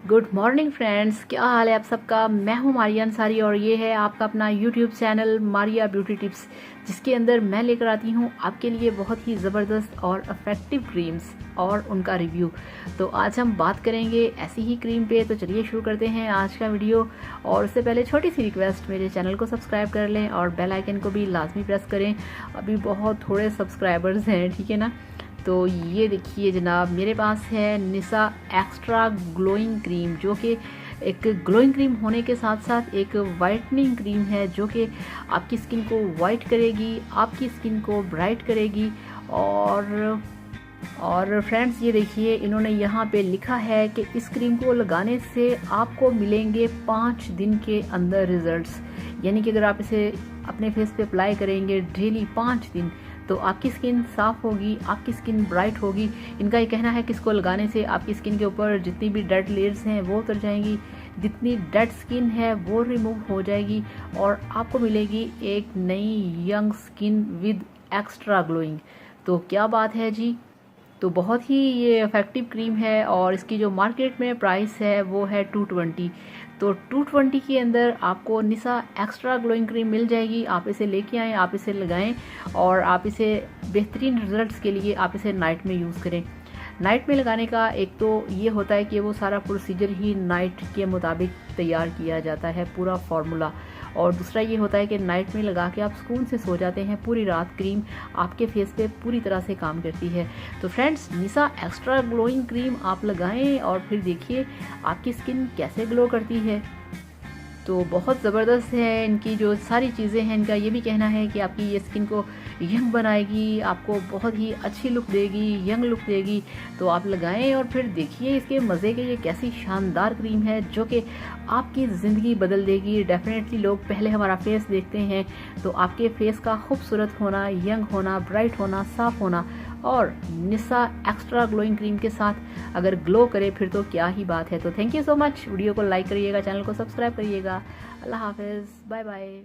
Good morning friends, क्या हाल है आप सबका। मैं हूं मारिया अंसारी और ये है आपका अपना YouTube channel Maria beauty tips, जिसके अंदर मैं लेकर आती हूं आपके लिए बहुत ही ज़बरदस्त और इफ़ेक्टिव क्रीम्स और उनका रिव्यू। तो आज हम बात करेंगे ऐसी ही क्रीम पे। तो चलिए शुरू करते हैं आज का वीडियो। और उससे पहले छोटी सी रिक्वेस्ट, मेरे चैनल को सब्सक्राइब कर लें और बेल आइकन को भी लाजमी प्रेस करें। अभी बहुत थोड़े सब्सक्राइबर्स हैं, ठीक है ना। तो ये देखिए जनाब, मेरे पास है निसा एक्स्ट्रा ग्लोइंग क्रीम, जो कि एक ग्लोइंग क्रीम होने के साथ साथ एक वाइटनिंग क्रीम है, जो कि आपकी स्किन को वाइट करेगी, आपकी स्किन को ब्राइट करेगी। और फ्रेंड्स ये देखिए, इन्होंने यहाँ पे लिखा है कि इस क्रीम को लगाने से आपको मिलेंगे 5 दिन के अंदर रिजल्ट्स। यानी कि अगर आप इसे अपने फेस पे अप्लाई करेंगे डेली 5 दिन, तो आपकी स्किन साफ होगी, आपकी स्किन ब्राइट होगी। इनका ये कहना है कि इसको लगाने से आपकी स्किन के ऊपर जितनी भी डेड लेयर्स हैं वो उतर जाएंगी, जितनी डेड स्किन है वो रिमूव हो जाएगी और आपको मिलेगी एक नई young skin with extra glowing. तो क्या बात है जी। तो बहुत ही ये इफ़ेक्टिव क्रीम है और इसकी जो मार्केट में प्राइस है वो है 220। तो 220 के अंदर आपको निसा एक्स्ट्रा ग्लोइंग क्रीम मिल जाएगी। आप इसे लेके आएँ, आप इसे लगाएं और आप इसे बेहतरीन रिजल्ट्स के लिए आप इसे नाइट में यूज़ करें। नाइट में लगाने का एक तो ये होता है कि वो सारा प्रोसीजर ही नाइट के मुताबिक तैयार किया जाता है, पूरा फार्मूला। और दूसरा ये होता है कि नाइट में लगा के आप सुकून से सो जाते हैं। पूरी रात क्रीम आपके फेस पे पूरी तरह से काम करती है। तो फ्रेंड्स, निसा एक्स्ट्रा ग्लोइंग क्रीम आप लगाएं और फिर देखिए आपकी स्किन कैसे ग्लो करती है। तो बहुत ज़बरदस्त है इनकी जो सारी चीज़ें हैं। इनका ये भी कहना है कि आपकी ये स्किन को यंग बनाएगी, आपको बहुत ही अच्छी लुक देगी, यंग लुक देगी। तो आप लगाएं और फिर देखिए इसके मज़े के, ये कैसी शानदार क्रीम है जो कि आपकी ज़िंदगी बदल देगी। डेफिनेटली लोग पहले हमारा फेस देखते हैं तो आपके फेस का खूबसूरत होना, यंग होना, ब्राइट होना, साफ़ होना और निसा एक्स्ट्रा ग्लोइंग क्रीम के साथ अगर ग्लो करे फिर तो क्या ही बात है। तो thank you so much. Video को लाइक करिएगा, चैनल को सब्सक्राइब करिएगा। अल्लाह हाफिज़, बाय बाय।